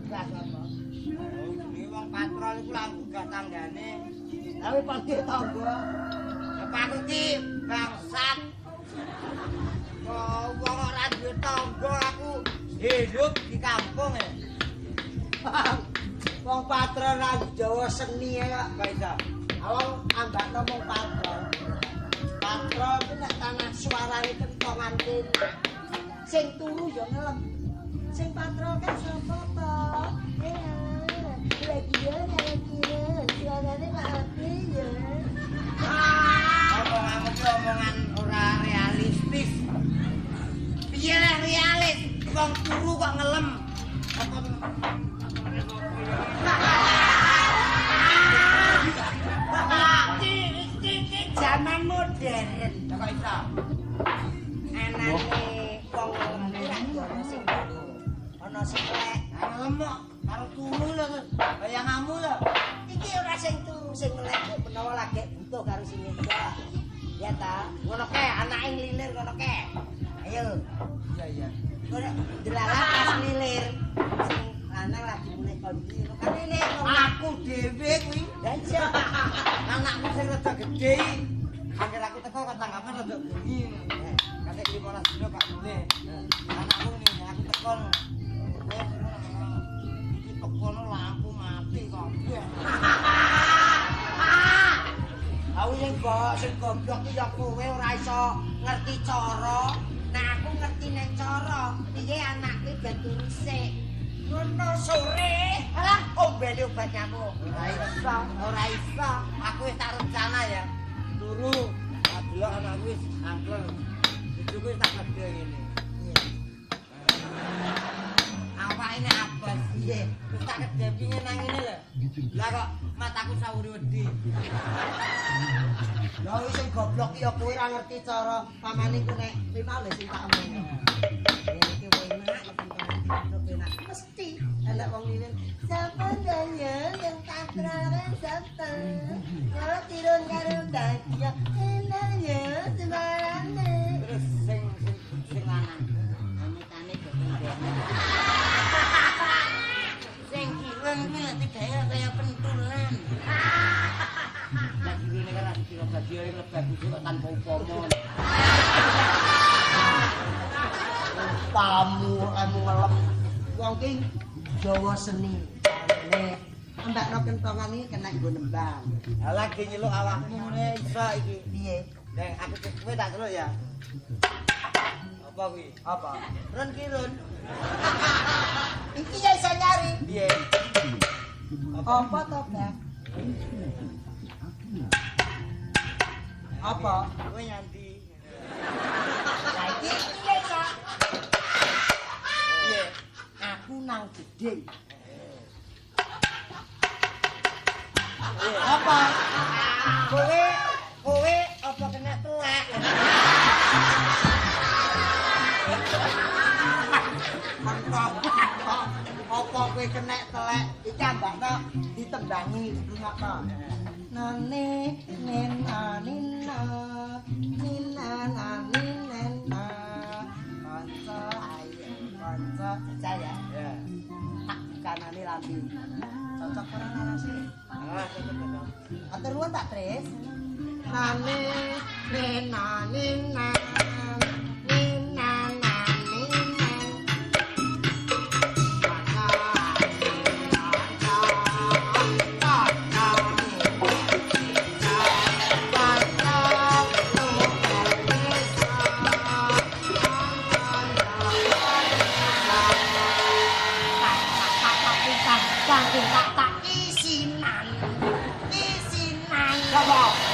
Lah apa? Oh, jenenge wong patrol iku lah gugah tanggane. Tapi pagi tangga. Apa aku ki bangsat. Kok wong ora duwe tangga aku hidup di kampung ya. Wong patrol ra Jawa seni ya Kok iso? Awang ambakno mung patrol. Patrol ku nek tanah suarane kentongan kene. Sing turu ya ngelem. Sing patrol kan sapa to? Radio suarane kok api ya. Omonganmu ki omongan ora realistis. Piye lah realis? Wong turu kok ngelem. Zaman modern. Kok iso? Anake wong ngelem ku ana sing baru. Ana sing lek. Ngelem kok karo turu lho. Bayanganmu lho. Iki ora sing turu sing lek menawa lagi butuh karo sing enggak. Ya ta, Ngono ke anake nglilir ngono ke. ayo. Iya. Ora delalah pas lilir. Sing lanang lagi mulai kondi. Kan ini Aku dhewe kuwi dan siapa? anakku sing rada gedhe. Angger aku teko kok tanggapan rada bengi. Kasih 15 dino Pak Bule. Anakku ngene aku teko. Iki tekono lampu mati kabeh. Aku sing goblok iki ya kowe ora iso ngerti cara. Nah aku ngerti nek cara. Iki anakku ganti sik. Ngono sore. Alah, ombene obat nyamuk. Ora iso. Aku wis tak rencana ya. Turu. Tak delok anakku wis angkel. Bojoku wis tak gedhe ngene. Awake ini abas. Iya. Wis tak gedhe pingin nang ngene lho. Lah kok mataku sawuri wedi. Lah wis sing goblok ya kowe ora ngerti cara pamane ku nek final sing tak omongno. Iki kowe enak mesti ana wong lilin. Sapa danya yang takraran sapa? Kalau tirun karo daya enaknya sebarane. Terus sing lanang. Amitane gedhe. Sing ireng kuwi lek digaya kaya pentulan. Lagi rene kan dikira dadi lebah busuk kok tanpa upama. Tamu emu ngelem. Wong ki Jawa seni. Nek ambakno kentongan iki kena nggo nembang. Lah lagi nyeluk awakmu ngene iso iki. Piye? Nek aku kowe tak celuk ya. Apa kuwi? Apa? Run ki run. Iki ya iso nyari. Piye? Apa to, Bang? Apa? Kowe nyanti. Lah iki piye iso? Piye? Aku nang gedhe. Apa? Kowe apa kena telek? Apa kowe kena telek? Iki ambakno ditembangi rungokno. Nane nena nina nina nina kanca ayo kanca percaya Ya. tak kanane lambi cocok ora narasi Ah, cocok. atur nuwun tak Tris nane nena nina nina nina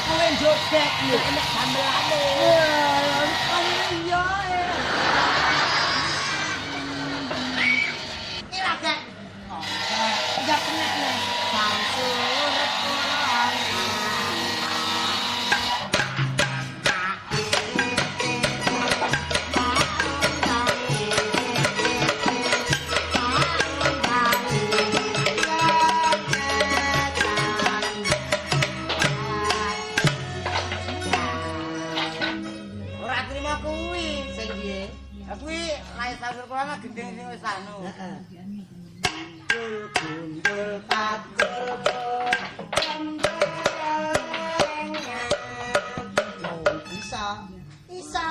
Kowe joget lho enek gamelane. iya iki lagi ya kena nih bangsurep kurang Ora trima kuwi. sing piye Lah kuwi lae sawur kono gendeng sing wis anu. heeh gundul kacul isa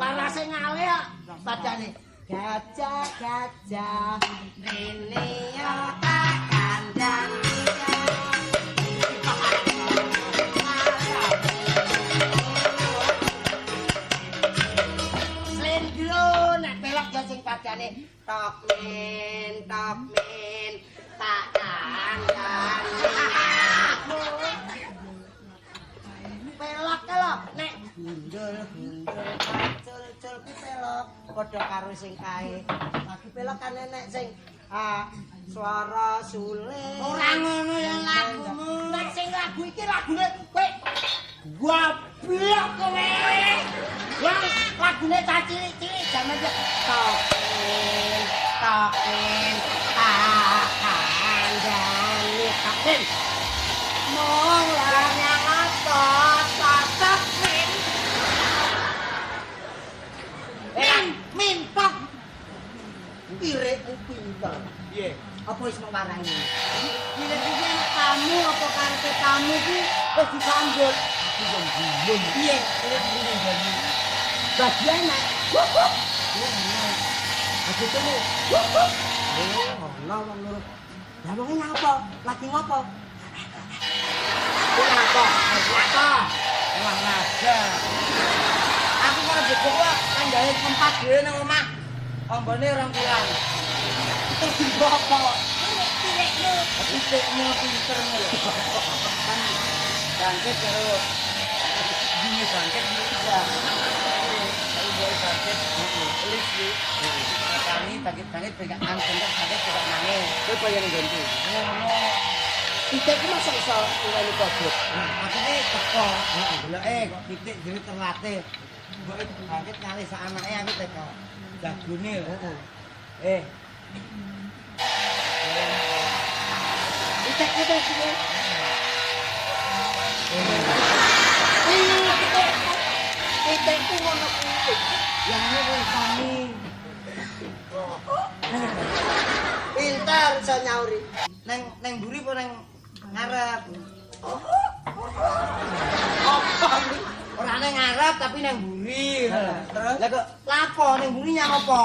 larase ngale kok padane gajah gajah rene yo tak kandang slendro nek pelok ya sing padane tokmen tak kandang pelok kalau nek gundul kacul ki pelok padha karo sing kae lagi pelok kan nek sing swara suling ora ngono ya lagumu nek sing lagu iki lagune kowe goblok kowe wong lagune cah cilik-cilik jaman iki token tak kandhani token mong lang atot mintok irek pinter Piye? apa wis mewarani irek iki tamu apa karepe tamu ki wis disambut aku yo gumun piye irek ngene jane bagian nek aku temu ono wong loro lah wong ngapa lagi ngopo ngapa Emang aja. Aku mau jebuk kok kandhane tempat dhewe nang omah. Ambane orang pulang. Terus dibawa. Pitikmu pinter lho. Kan bangkit karo gini bangkit bisa. Kalau boleh bangkit, tulis di. Kami bangkit-bangkit pegang angkut bangkit tidak nangis. Kowe bayar ganti. pitik ku masa iso ngene kodhok. Maksudnya teko. Deloke kok pitik dhewe terlatih. Mbok bangkit ngalih sak anake aku teko. Jagone lho. Pitik itu sih. Pitik ku ngono kuwi. Yang ini kowe kami. Pinter iso nyauri. Neng mburi apa neng ngarep? Ora neng ngarep tapi neng mburi. Terus? Lah kok lapo neng mburi nyang apa?